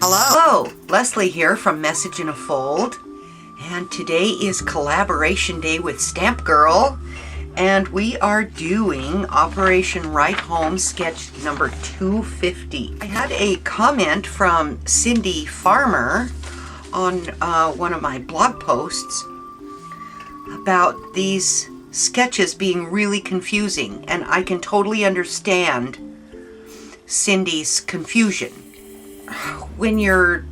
Hello, Leslie here from Message in a Fold, and today is collaboration day with Stamp Girl, and we are doing Operation Write Home sketch number 250. I had a comment from Cindy Farmer on one of my blog posts about these sketches being really confusing, and I can totally understand Cindy's confusion. When you're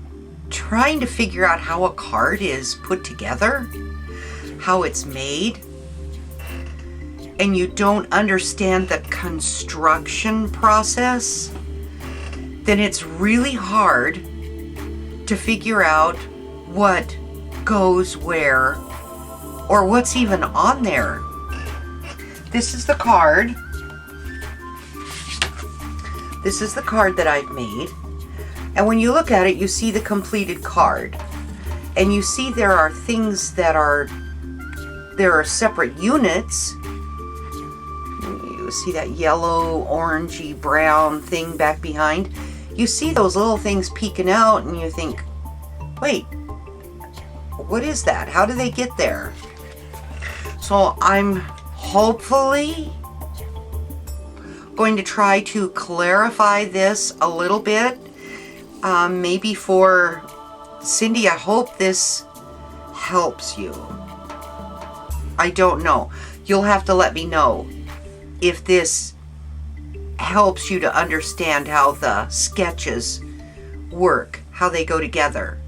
trying to figure out how a card is put together, how it's made, and you don't understand the construction process, then it's really hard to figure out what goes where or what's even on there. This is the card. This is the card that I've made. And when you look at it, you see the completed card. And you see there are things that there are separate units. You see that yellow, orangey, brown thing back behind. You see those little things peeking out and you think, wait, what is that? How do they get there? So I'm hopefully going to try to clarify this a little bit. Maybe for Cindy, I hope this helps you. I don't know. You'll have to let me know if this helps you to understand how the sketches work, how they go together.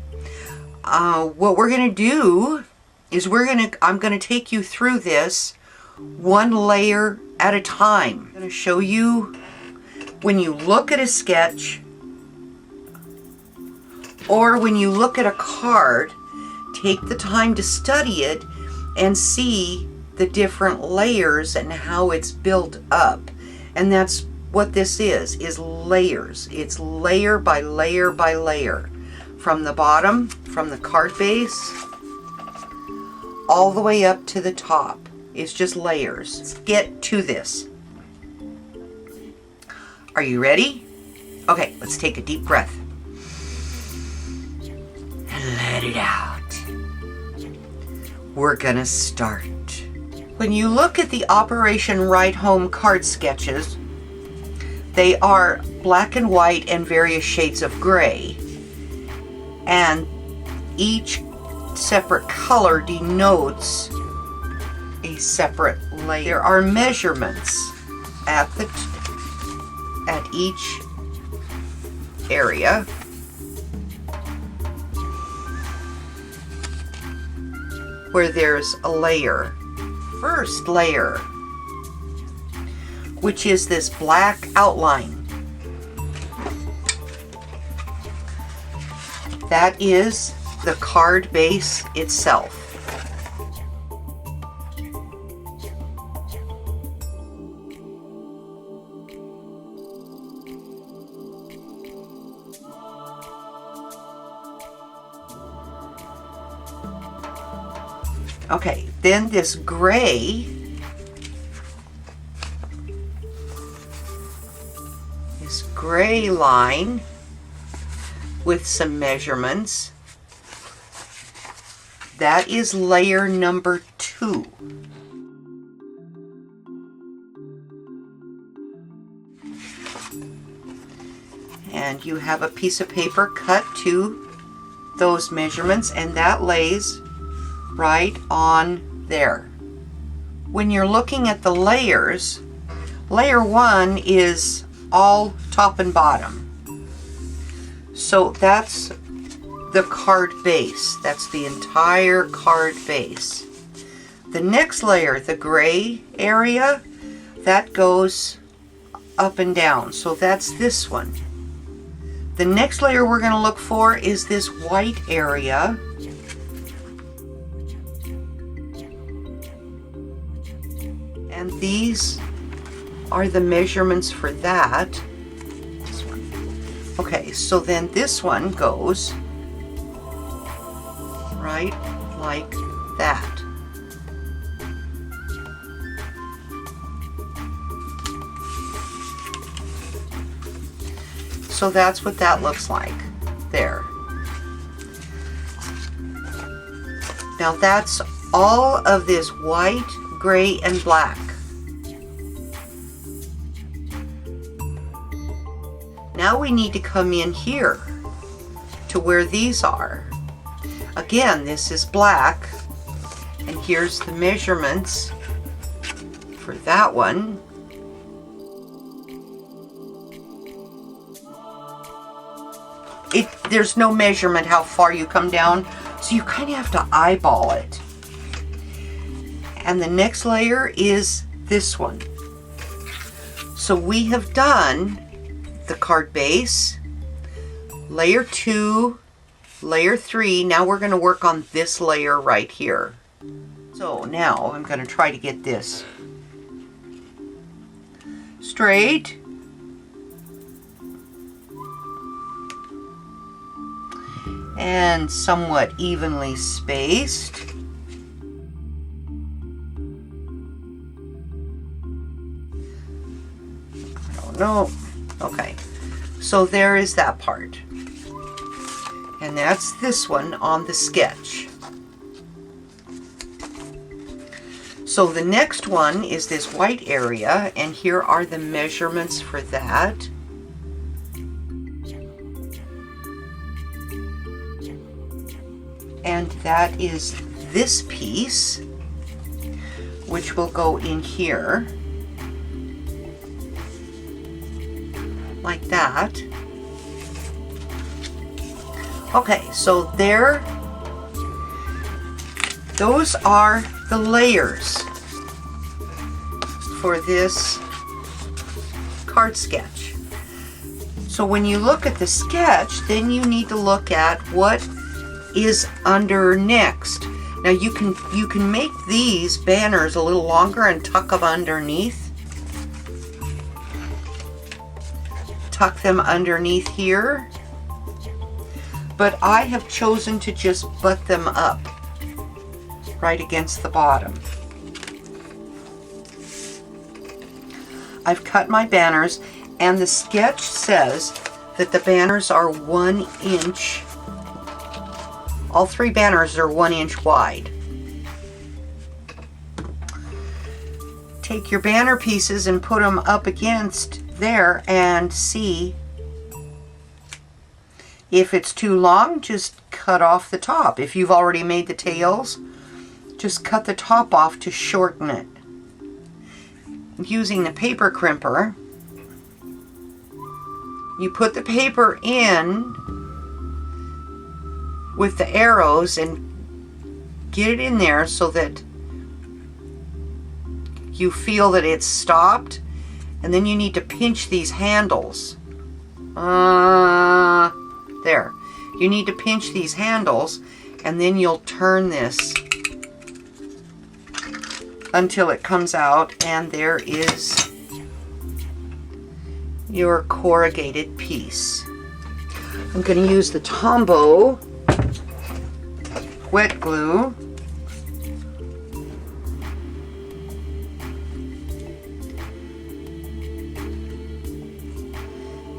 What we're going to do is I'm going to take you through this one layer at a time. I'm going to show you when you look at a sketch or when you look at a card, take the time to study it and see the different layers and how it's built up. And that's what this is layers. It's layer by layer by layer. From the bottom, from the card base, all the way up to the top. It's just layers. Let's get to this. Are you ready? Okay, let's take a deep breath. Let it out. We're gonna start. When you look at the Operation Write Home card sketches, they are black and white and various shades of gray. And each separate color denotes a separate layer. There are measurements at each area. Where there's a layer. First layer, which is this black outline. That is the card base itself. Okay, then this gray line with some measurements, that is layer number 2. And you have a piece of paper cut to those measurements, and that lays right on there. When you're looking at the layers, layer 1 is all top and bottom. So that's the card base. That's the entire card base. The next layer, the gray area, that goes up and down. So that's this one. The next layer we're going to look for is this white area. And these are the measurements for that. This one. Okay, so then this one goes right like that. so that's what that looks like there. Now that's all of this white, gray, and black. Now we need to come in here to where these are. Again, this is black, and here's the measurements for that one. There's no measurement how far you come down, so you kind of have to eyeball it. And the next layer is this one. So we have done the card base, layer 2, layer 3. Now we're going to work on this layer right here. So now I'm going to try to get this straight. And somewhat evenly spaced. I don't know. Okay, so there is that part. And that's this one on the sketch. So the next one is this white area, and here are the measurements for that. And that is this piece, which will go in here, like that. Okay, so there, those are the layers for this card sketch. So when you look at the sketch, then you need to look at what is under next. Now you can make these banners a little longer and tuck them underneath. Tuck them underneath here. But I have chosen to just butt them up right against the bottom. I've cut my banners, and the sketch says that the banners are 1 inch. All 3 banners are 1 inch wide. Take your banner pieces and put them up against there and see if it's too long. Just cut off the top. If you've already made the tails, just cut the top off to shorten it. Using the paper crimper, you put the paper in with the arrows and get it in there so that you feel that it's stopped, and then you need to pinch these handles. There. You need to pinch these handles, and then you'll turn this until it comes out, and there is your corrugated piece. I'm going to use the Tombow wet glue.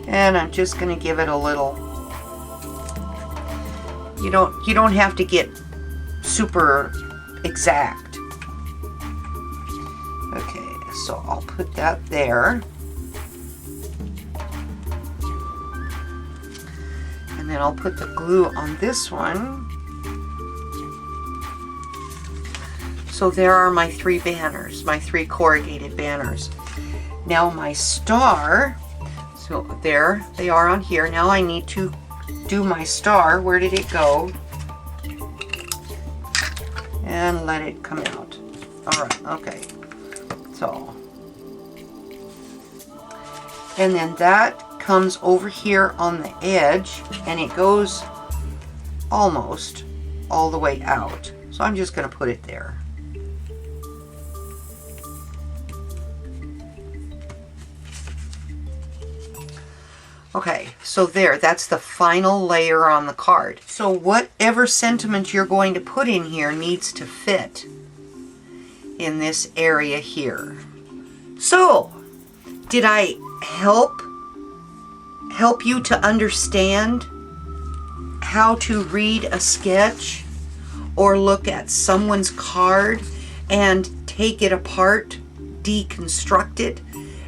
And I'm just going to give it a little. You don't have to get super exact. Okay, so I'll put that there. And then I'll put the glue on this one. So there are my 3 banners, my 3 corrugated banners. Now my star, so there they are on here. Now I need to do my star. Where did it go? And let it come out. All right, okay. So, and then that comes over here on the edge, and it goes almost all the way out. So I'm just going to put it there. Okay, so there, that's the final layer on the card. So whatever sentiment you're going to put in here needs to fit in this area here. So, did I help help you to understand how to read a sketch or look at someone's card and take it apart, deconstruct it,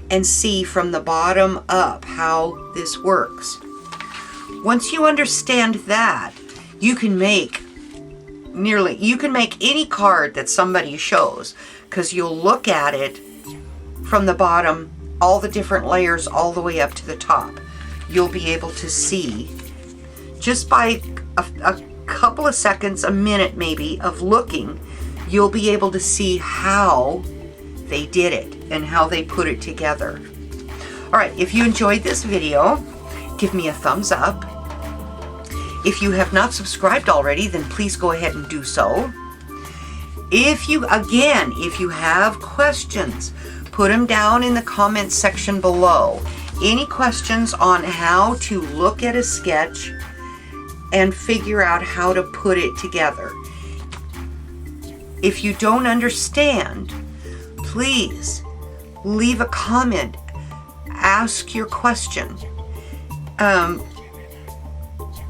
and see from the bottom up how this works. Once you understand that, you can make any card that somebody shows, because you'll look at it from the bottom, all the different layers all the way up to the top. You'll be able to see just by a couple of seconds, a minute maybe, of looking, you'll be able to see how they did it and how they put it together. All right, if you enjoyed this video, give me a thumbs up. If you have not subscribed already, then please go ahead and do so. If you have questions, put them down in the comments section below. Any questions on how to look at a sketch and figure out how to put it together. If you don't understand, please leave a comment. Ask your question.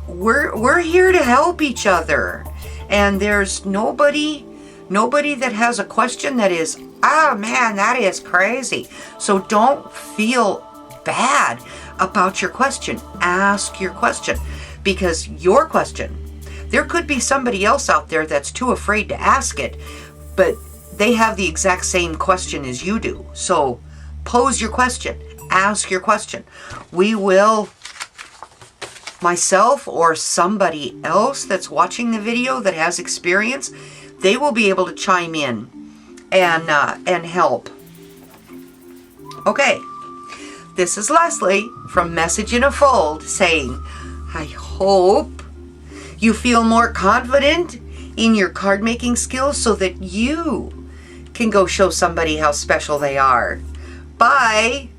We're here to help each other, and there's nobody that has a question that is, oh man, that is crazy. So don't feel bad about your question. Ask your question, because your question, there could be somebody else out there that's too afraid to ask it, but they have the exact same question as you do. So pose your question, ask your question. We will, myself or somebody else that's watching the video that has experience, they will be able to chime in and help. Okay, this is Leslie from Message in a Fold saying, I hope you feel more confident in your card making skills so that you can go show somebody how special they are. Bye.